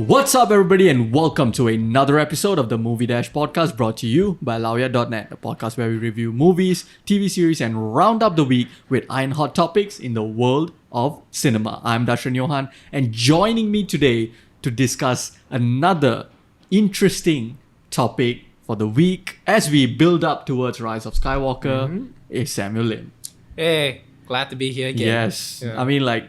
What's up, everybody, and welcome to another episode of the Movie Dash podcast brought to you by Lauya.net, a podcast where we review movies, TV series, and round up the week with iron hot topics in the world of cinema. I'm Dashran and joining me today to discuss another interesting topic for the week as we build up towards Rise of Skywalker is Samuel Lim. Hey, glad to be here again. Yes, yeah.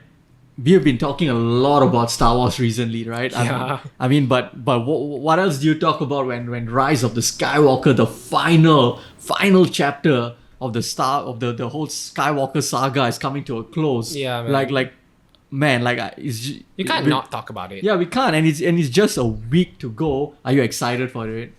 We have been talking a lot about Star Wars recently, right? Yeah. But what else do you talk about when Rise of the Skywalker, the final chapter of the whole Skywalker saga is coming to a close? Yeah, man. You can't not talk about it. Yeah, we can't, and it's just a week to go. Are you excited for it?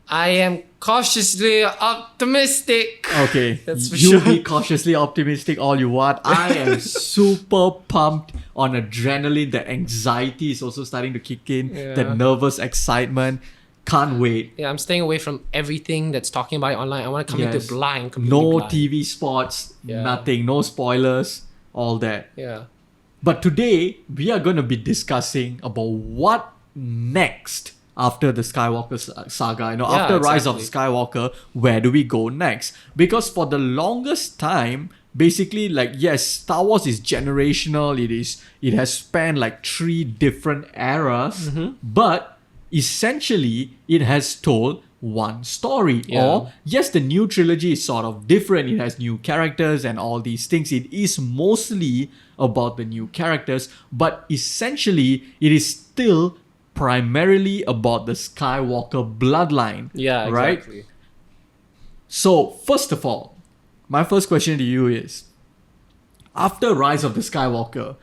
I am cautiously optimistic. Okay, That's for you sure. be cautiously optimistic all you want. I am super pumped on adrenaline. The anxiety is also starting to kick in. Yeah. The nervous excitement. Can't wait. Yeah, I'm staying away from everything that's talking about it online. I want to come into blind. No blind. TV spots, Yeah. nothing, no spoilers, all that. Yeah. But today, we are going to be discussing about what next after the Skywalker saga. After Rise of Skywalker, where do we go next? Because for the longest time, basically, yes, Star Wars is generational. It has spanned 3 different eras, but essentially, it has told one story. Yeah. Or, yes, the new trilogy is sort of different. It has new characters and all these things. It is mostly about the new characters, but essentially, it is still primarily about the Skywalker bloodline. Yeah, right? exactly. So, first of all, my first question to you is, after Rise of the Skywalker,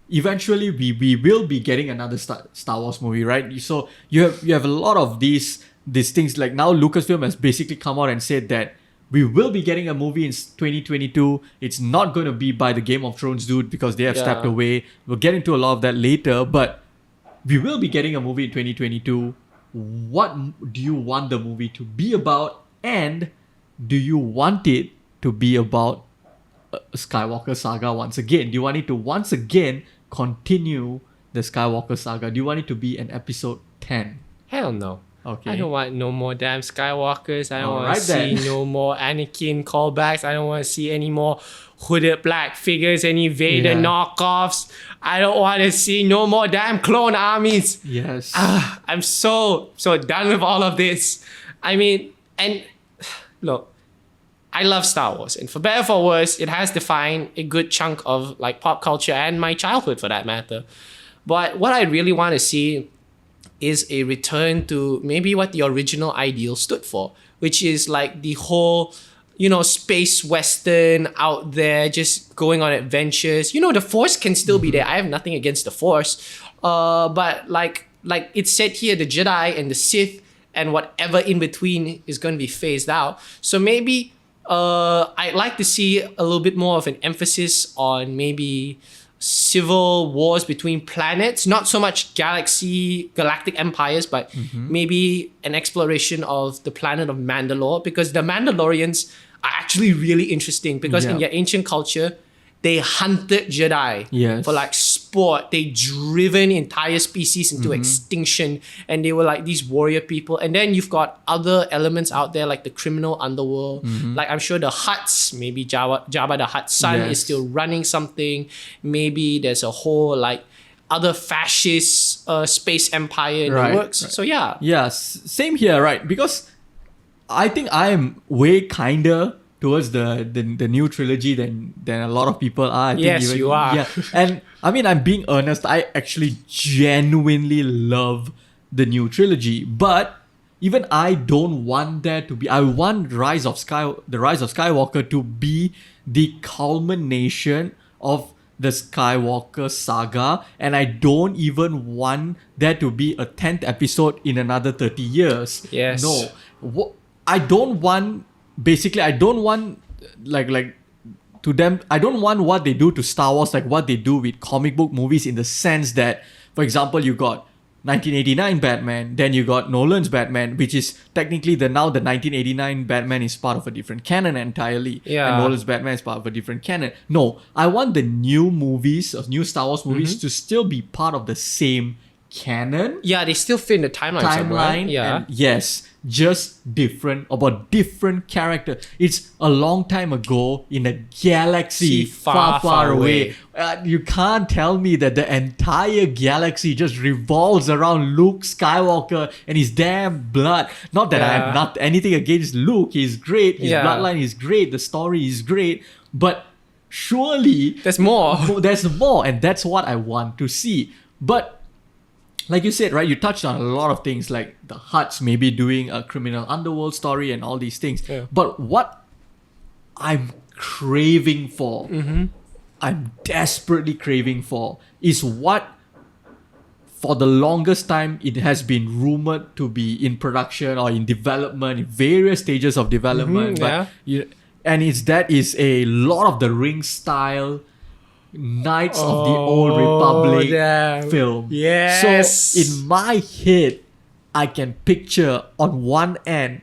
eventually we will be getting another Star Wars movie, right? So you have a lot of these things. Like now Lucasfilm has basically come out and said that we will be getting a movie in 2022. It's not going to be by the Game of Thrones dude because they have stepped away. We'll get into a lot of that later, but we will be getting a movie in 2022. What do you want the movie to be about? And do you want it to be about Skywalker Saga once again? Do you want it to once again continue the Skywalker Saga? Do you want it to be an episode 10? Hell no. Okay. I don't want no more damn Skywalkers. I don't want Alright to see then. no more Anakin callbacks. I don't want to see any more hooded black figures, any Vader knockoffs. I don't want to see no more damn clone armies. Yes. I'm so done with all of this. I mean, and look, I love Star Wars, and for better or for worse, it has defined a good chunk of pop culture and my childhood for that matter. But what I really want to see is a return to maybe what the original ideal stood for, which is the whole, space western out there, just going on adventures. The Force can still be there. I have nothing against the Force, but like it said here, the Jedi and the Sith and whatever in between is going to be phased out. So maybe I'd like to see a little bit more of an emphasis on maybe civil wars between planets, not so much galactic empires, but maybe an exploration of the planet of Mandalore, because the Mandalorians are actually really interesting because in their ancient culture, they hunted Jedi for sport. They driven entire species into extinction, and they were these warrior people. And then you've got other elements out there like the criminal underworld. I'm sure the Hutts, maybe Jabba the Hutt's son is still running something. Maybe there's a whole other fascist space empire in the works. So yeah. Yeah, same here, right? Because I think I am way kinder towards the new trilogy than a lot of people are. I think you are. Yeah, and I'm being earnest. I actually genuinely love the new trilogy, but even I don't want there to be. I want the Rise of Skywalker to be the culmination of the Skywalker saga, and I don't even want there to be a 10th episode in another 30 years. Yes. No, I don't want. Basically, I don't want to them. I don't want what they do to Star Wars like what they do with comic book movies, in the sense that, for example, you got 1989 Batman, then you got Nolan's Batman, which is technically the 1989 Batman is part of a different canon entirely. Yeah. And Nolan's Batman is part of a different canon. No, I want the new movies, new Star Wars movies, to still be part of the same canon Yeah, they still fit in the timeline somewhere. timeline. Yeah. And yes, just different about different character. It's a long time ago in a galaxy far away. You can't tell me that the entire galaxy just revolves around Luke Skywalker and his damn blood. Not that I have not anything against Luke. He's great. His bloodline is great. The story is great. But surely There's more. there's more, and that's what I want to see. But like you said, right, you touched on a lot of things like the Hutts maybe doing a criminal underworld story and all these things. Yeah. But what I'm craving for, Mm-hmm. I'm desperately craving for, is what for the longest time it has been rumored to be in production or in development, in various stages of development. yeah. And that is a Lord of the Rings style Knights of the Old Republic damn. film. Yes. So in my head, I can picture on one end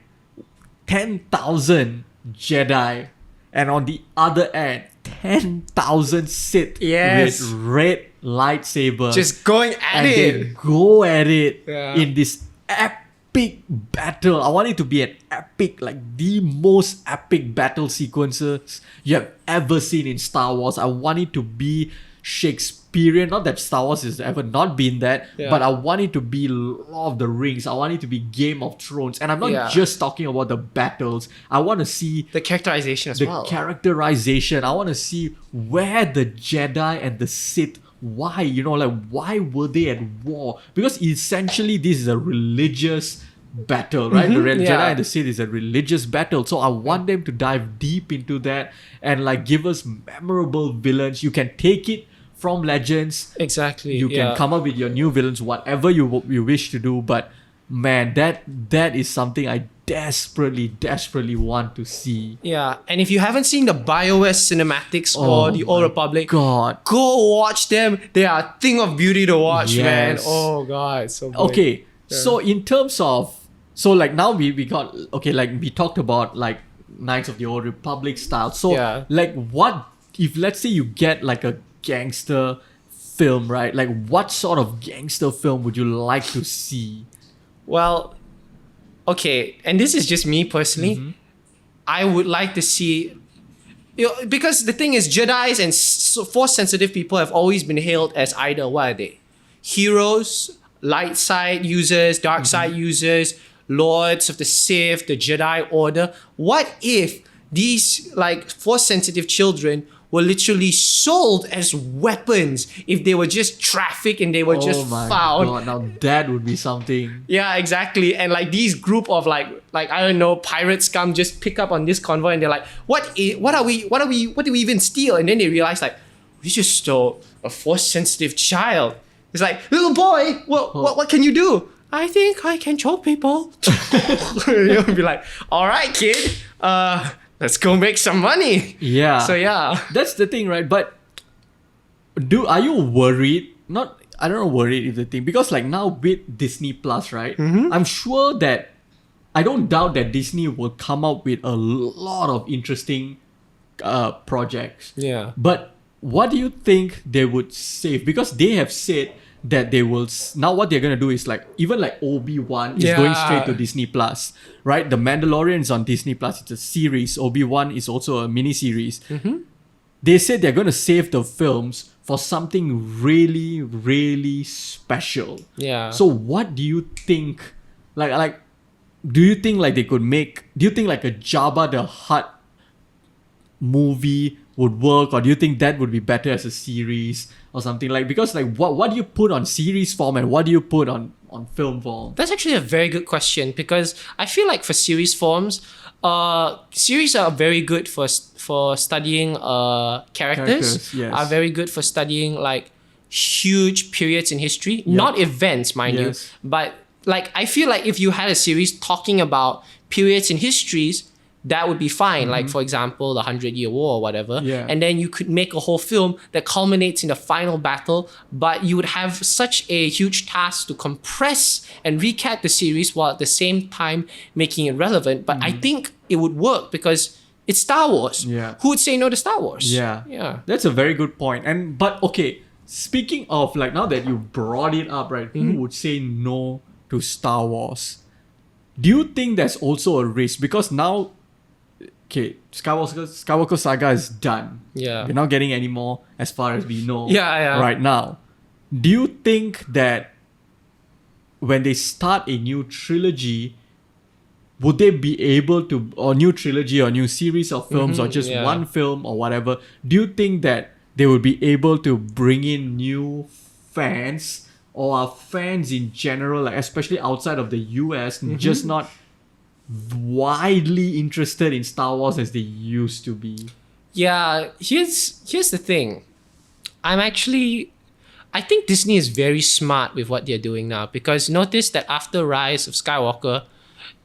10,000 Jedi, and on the other end 10,000 Sith Yes. with red lightsabers. Just going at and it. they go at it Yeah. in this epic battle. I want it to be an epic, like the most epic battle sequences you have ever seen in Star Wars. I want it to be Shakespearean. Not that Star Wars has ever not been that, but I want it to be Lord of the Rings. I want it to be Game of Thrones. And I'm not just talking about the battles. I want to see The characterization as the well. characterization. I want to see where the Jedi and the Sith, why were they at war? Because essentially this is a religious battle, right? The Jedi and the Sith is a religious battle. So I want them to dive deep into that and like give us memorable villains. You can take it from Legends. Exactly. You can come up with your new villains, whatever you wish to do. But man, that is something I desperately want to see. Yeah, and if you haven't seen the BioWare cinematics or the Old Republic, God, go watch them. They are a thing of beauty to watch, man. Yes. Oh God, so good. okay. So in terms of like now we got like we talked about like Knights of the Old Republic style. So like what if let's say you get like a gangster film, right? Like what sort of gangster film would you like to see? Well, okay, and this is just me personally. I would like to see, because the thing is, Jedis and Force-sensitive people have always been hailed as either, what are they? Heroes, light side users, dark side users, Lords of the Sith, the Jedi Order. What if these like Force-sensitive children were literally sold as weapons if they were just trafficked and they were just found? God, now that would be something. Yeah, exactly. And like these group of like I don't know, pirate scum just pick up on this convoy and they're like, what do we even steal? And then they realize like, we just stole a Force-sensitive child. It's like, little boy, what can you do? I think I can choke people. You'll be like, all right, kid, let's go make some money. Yeah. So yeah. That's the thing, right? But are you worried? I don't know, worried is the thing. Because like now with Disney Plus, right? I'm sure that I don't doubt that Disney will come up with a lot of interesting projects. Yeah. But what do you think they would save? Because they have said that they will now what they're gonna do is like even like Obi-Wan is going straight to Disney Plus, right? The Mandalorian is on Disney Plus. It's a series. Obi-Wan is also a mini series. They said they're gonna save the films for something really, really special. Yeah. So what do you think? Like, do you think like they could make? Do you think like a Jabba the Hutt movie would work, or do you think that would be better as a series or something like? Because like what do you put on series form and what do you put on film form? That's actually a very good question, because I feel like for series forms, series are very good for studying characters. Yes. Are very good for studying like huge periods in history, not events, mind you, but like I feel like if you had a series talking about periods in histories, that would be fine. Like, for example, the 100-Year War or whatever. Yeah. And then you could make a whole film that culminates in the final battle, but you would have such a huge task to compress and recap the series while at the same time making it relevant. But I think it would work because it's Star Wars. Yeah. Who would say no to Star Wars? Yeah. Yeah. That's a very good point. But okay, speaking of like now that you brought it up, right? Who would say no to Star Wars? Do you think there's also a risk because now, okay, Skywalker Saga is done. Yeah. We're not getting any more as far as we know. Yeah. Right now, do you think that when they start a new trilogy, would they be able to, or new trilogy or new series of films or just one film or whatever, do you think that they would be able to bring in new fans or are fans in general, like especially outside of the US, just not widely interested in Star Wars as they used to be? Yeah, here's the thing. I think Disney is very smart with what they're doing now, because notice that after Rise of Skywalker,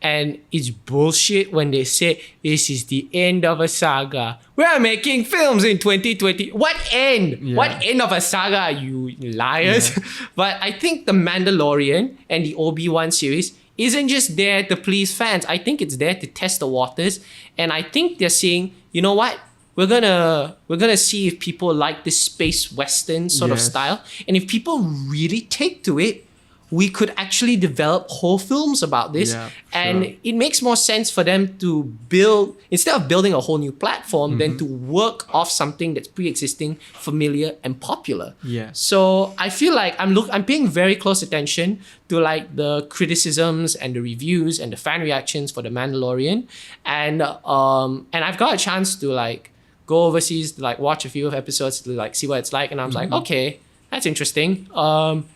and it's bullshit when they say this is the end of a saga. We're making films in 2020. What end? Yeah. What end of a saga, you liars? But I think The Mandalorian and the Obi-Wan series isn't just there to please fans. I think it's there to test the waters. And I think they're saying, you know what? We're gonna see if people like this space western sort of style. And if people really take to it, we could actually develop whole films about this. Yeah, and sure. it makes more sense for them to build, instead of building a whole new platform, than to work off something that's pre-existing, familiar, and popular. Yeah. So I feel like I'm paying very close attention to like the criticisms and the reviews and the fan reactions for The Mandalorian. And I've got a chance to like go overseas to like watch a few episodes to like see what it's like. And I was like, okay, that's interesting.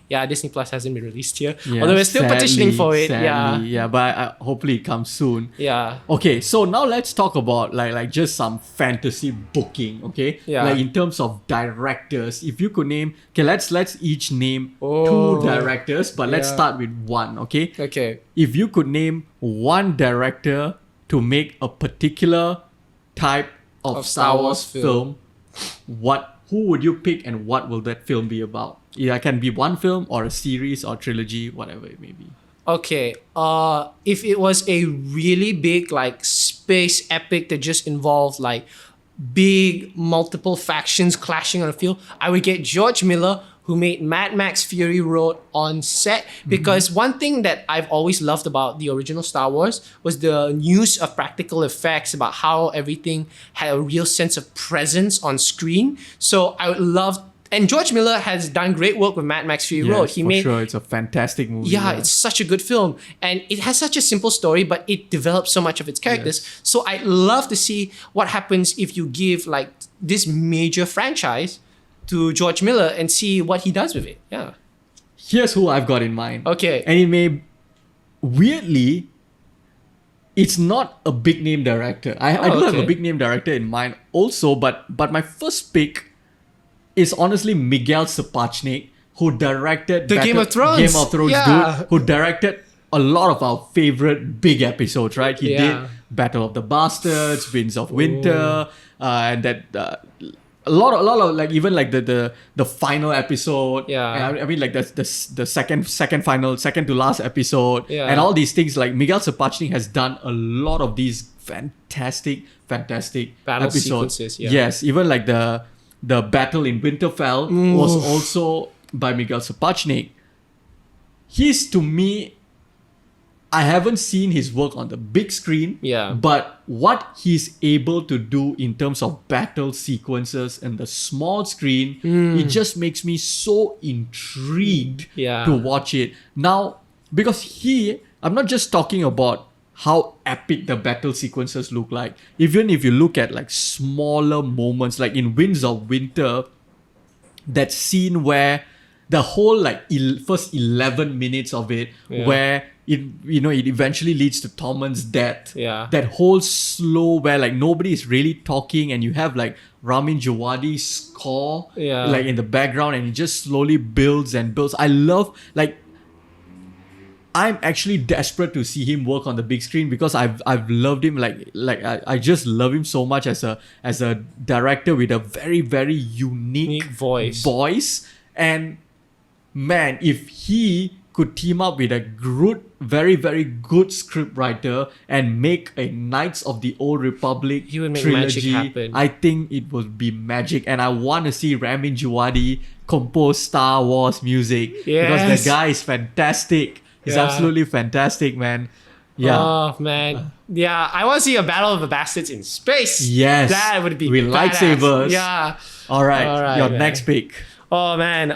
Disney Plus hasn't been released here. Yeah, Although we're still petitioning for it. Yeah, but hopefully it comes soon. Yeah. Okay, so now let's talk about like just some fantasy booking. Okay, Yeah. like in terms of directors, if you could name, okay, let's each name Oh. 2 directors, but let's Yeah. start with one. Okay, Okay. if you could name one director to make a particular type of Star Wars film, who would you pick and what will that film be about? Yeah, it can be one film or a series or trilogy, whatever it may be. Okay. If it was a really big like space epic that just involved like big multiple factions clashing on a field, I would get George Miller, who made Mad Max Fury Road on set. Because one thing that I've always loved about the original Star Wars was the use of practical effects, about how everything had a real sense of presence on screen. So I would love, and George Miller has done great work with Mad Max Fury Road. He made, sure, it's a fantastic movie. yeah, it's such a good film. And it has such a simple story, but it develops so much of its characters. So I'd love to see what happens if you give like this major franchise to George Miller and see what he does with it. Yeah. Here's who I've got in mind. Okay. And it may, weirdly, it's not a big name director. I do have a okay. big name director in mind also, but my first pick is honestly Miguel Sapochnik, who directed The Game of Thrones. Game of Thrones, Yeah. dude, who directed a lot of our favorite big episodes, right? He Yeah. did Battle of the Bastards, Winds of Winter, and that a lot of like even like the final episode. Yeah. And I mean like the second to last episode. Yeah. And all these things, like Miguel Sapochnik has done a lot of these fantastic Battle episodes. sequences, yeah. Yes, even like the battle in Winterfell was also by Miguel Sapochnik. He's, to me, I haven't seen his work on the big screen, Yeah. but what he's able to do in terms of battle sequences and the small screen, it just makes me so intrigued Yeah. to watch it. Now, because I'm not just talking about how epic the battle sequences look like. Even if you look at like smaller moments, like in Winds of Winter, that scene where the whole like first 11 minutes of it, Yeah. where it eventually leads to Tommen's death. Yeah. That whole slow where like nobody is really talking and you have like Ramin Djawadi's score Yeah. like in the background and it just slowly builds and builds. I love, like, I'm actually desperate to see him work on the big screen because I've loved him I just love him so much as a director with a very, very unique voice. And man, if he could team up with a good, very, very good script writer and make a Knights of the Old Republic He would make trilogy, magic happen. I think it would be magic. And I want to see Ramin Djawadi compose Star Wars music. Because Yes. the guy is fantastic. He's Yeah. absolutely fantastic, man. Yeah. Oh man. Yeah, I want to see a Battle of the Bastards in space. Yes. That would be With badass. lightsabers. Yeah. All right. All right, Your man. next pick. Oh man.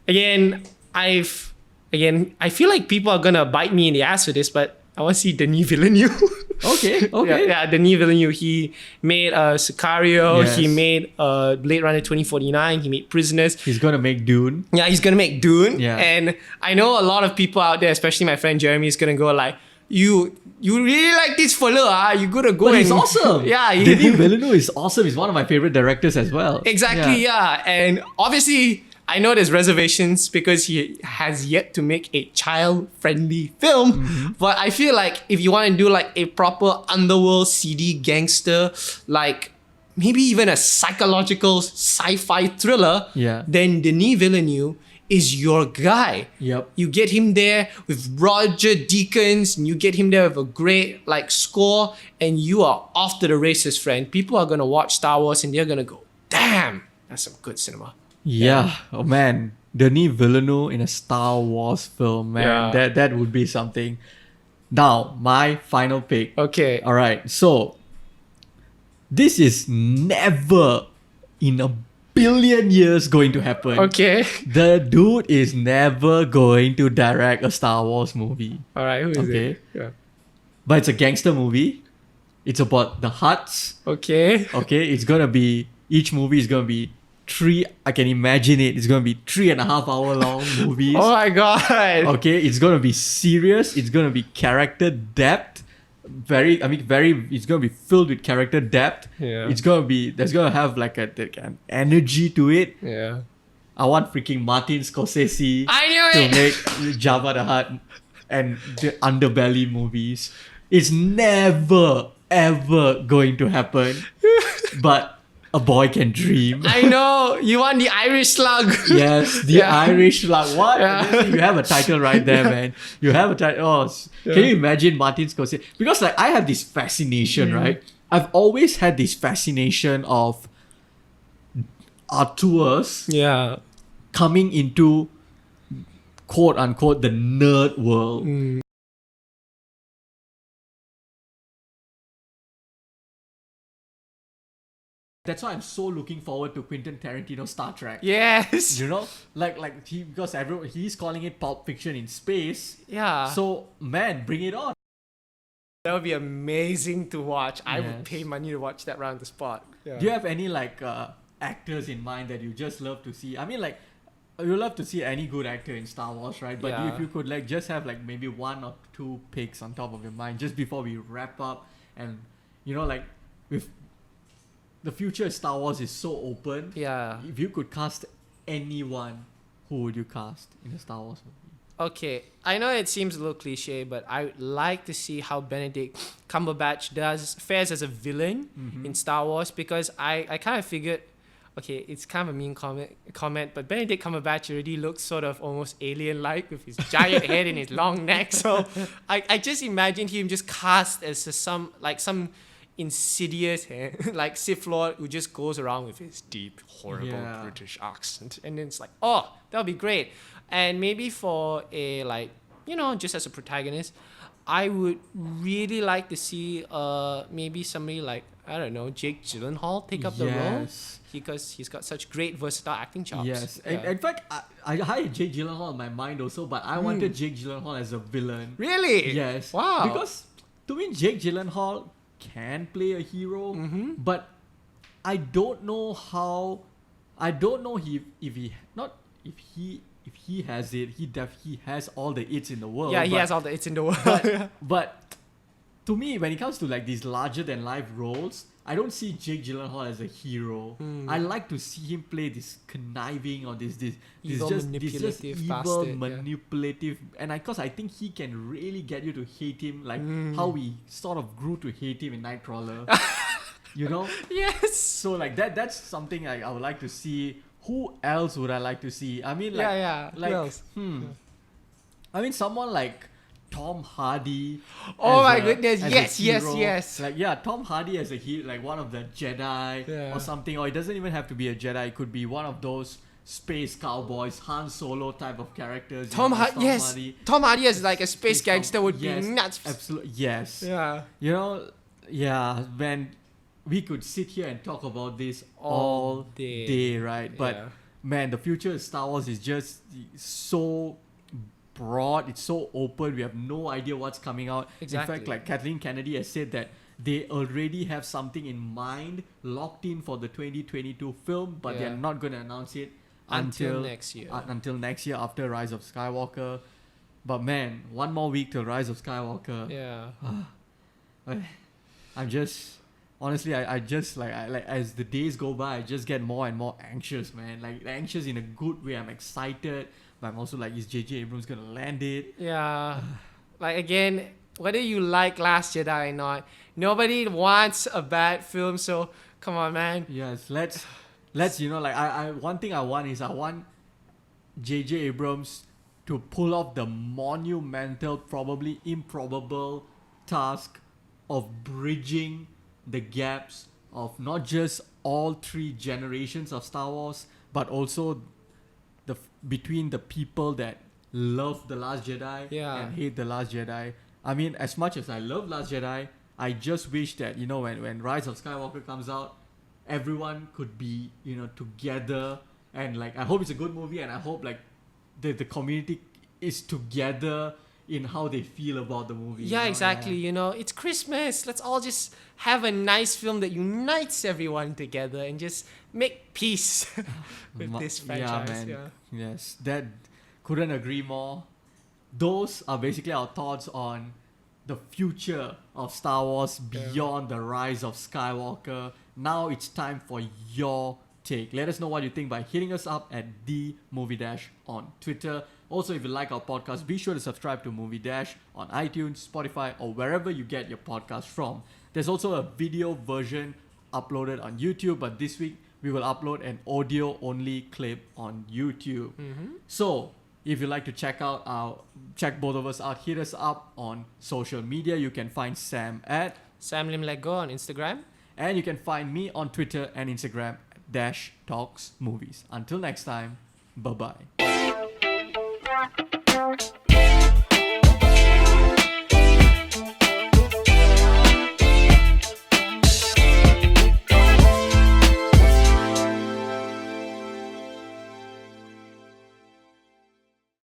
Again, I feel like people are gonna bite me in the ass for this, but I want to see Denis Villeneuve. Okay. Okay. Yeah, Denis Villeneuve. He made Sicario. Yes. He made Blade Runner 2049. He made Prisoners. He's gonna make Dune. Yeah, he's gonna make Dune. Yeah. And I know a lot of people out there, especially my friend Jeremy, is gonna go like, you really like this fella, You gotta go But he's and awesome. Yeah, Denis Villeneuve is awesome. He's one of my favorite directors as well. exactly. Yeah. And obviously, I know there's reservations because he has yet to make a child-friendly film. Mm-hmm. But I feel like if you want to do like a proper underworld CD gangster, like maybe even a psychological sci-fi thriller, Yeah. then Denis Villeneuve is your guy. Yep. You get him there with Roger Deakins, and you get him there with a great like score, and you are off to the races, friend. People are gonna watch Star Wars and they're gonna go, damn, that's some good cinema. Yeah. Oh man, Denis Villeneuve in a Star Wars film, man. Yeah. That would be something. Now, my final pick. Okay. All right. So, this is never in a billion years going to happen. Okay. The dude is never going to direct a Star Wars movie. All right. Who is Okay. it? Yeah. But it's a gangster movie. It's about the Hutts. Okay. Okay. It's gonna be, each movie is gonna be I can imagine it. It's gonna be 3.5 hour long movies. Oh my god. Okay, it's gonna be serious. It's gonna be character depth. It's gonna be filled with character depth. Yeah. There's gonna have like an energy to it. Yeah. I want freaking Martin Scorsese I knew to it. make Jabba the Hutt and the Underbelly movies. It's never ever going to happen. But a boy can dream. I know. You want the Irish slug. Yes, the Yeah. Irish like what? Yeah. You have a title right there, man. You have a title. Oh, can you imagine Martin Scorsese? Because like I have this fascination, right? I've always had this fascination of auteurs Yeah. coming into quote unquote the nerd world. That's why I'm so looking forward to Quentin Tarantino's Star Trek. Yes. You know, because he's calling it Pulp Fiction in space. Yeah. So man, bring it on. That would be amazing to watch. I would Yes. pay money to watch that round the spot. Yeah. Do you have any actors in mind that you just love to see? I mean, like you love to see any good actor in Star Wars, right? But Yeah. if you could just have maybe one or two picks on top of your mind just before we wrap up, and with the future of Star Wars is so open. Yeah. If you could cast anyone, who would you cast in a Star Wars movie? Okay, I know it seems a little cliche, but I would like to see how Benedict Cumberbatch fares as a villain in Star Wars, because I kind of figured, okay, it's kind of a mean comment, but Benedict Cumberbatch already looks sort of almost alien-like with his giant head and his long neck. So I just imagine him just cast as some insidious like Sith Lord who just goes around with his deep, horrible British accent, and then it's like, oh, that'll be great. And maybe for a just as a protagonist, I would really like to see maybe somebody like, I don't know, Jake Gyllenhaal take up the role, Yes. because he's got such great versatile acting chops. Yes. Yeah. In fact, I had Jake Gyllenhaal in my mind also, but I wanted Jake Gyllenhaal as a villain. Really? Yes. Wow. Because to me, Jake Gyllenhaal can play a hero, but I don't know how. I don't know if he has it. He has all the its in the world. Yeah, he but, has all the it's in the world. but to me, when it comes to these larger than life roles, I don't see Jake Gyllenhaal as a hero. I like to see him play this conniving or this Evil, just manipulative evil, bastard, yeah. manipulative, and because I think he can really get you to hate him, like how we sort of grew to hate him in Nightcrawler. You know? Yes. So that's something I would like to see. Who else would I like to see? I mean, Who else? I mean, someone like Tom Hardy. Oh as my a- goodness! as a Yes, yes, hero. yes. Tom Hardy as a hero, like one of the Jedi Yeah. or something. Or it doesn't even have to be a Jedi. It could be one of those space cowboys, Han Solo type of characters. Tom Hardy. Tom Hardy as like a space gangster would be nuts. Absolutely, yes. Yeah. When we could sit here and talk about this all day, right? But man, the future of Star Wars is just so broad. It's so open. We have no idea what's coming out. Exactly. In fact, like Kathleen Kennedy has said that they already have something in mind, locked in for the 2022 film, but they're not going to announce it until next year. Until next year after Rise of Skywalker. But man, one more week till Rise of Skywalker. Yeah. I'm just honestly, I just like as the days go by, I just get more and more anxious, man. Like anxious in a good way. I'm excited, but I'm also like, is J.J. Abrams gonna land it? Yeah. Like again, whether you like Last Jedi or not, nobody wants a bad film. So come on, man. Yes, let's I one thing I want J.J. Abrams to pull off the monumental, probably improbable task of bridging the gaps of not just all three generations of Star Wars, but also between the people that love The Last Jedi and hate The Last Jedi. I mean, as much as I love Last Jedi, I just wish that, when Rise of Skywalker comes out, everyone could be, together, and like, I hope it's a good movie, and I hope like the community is together in how they feel about the movie. Yeah, exactly. It's Christmas. Let's all just have a nice film that unites everyone together and just make peace with this franchise. Yeah, man. Yes, that couldn't agree more. Those are basically our thoughts on the future of Star Wars beyond the Rise of Skywalker. Now it's time for your take. Let us know what you think by hitting us up at The Movie Dash on Twitter. Also, if you like our podcast, be sure to subscribe to Movie Dash on iTunes, Spotify, or wherever you get your podcast from. There's also a video version uploaded on YouTube, but this week we will upload an audio-only clip on YouTube. So, if you'd like to check both of us out, hit us up on social media. You can find Sam at Sam Lim Let Go on Instagram. And you can find me on Twitter and Instagram at @Talks Movies. Until next time, bye-bye.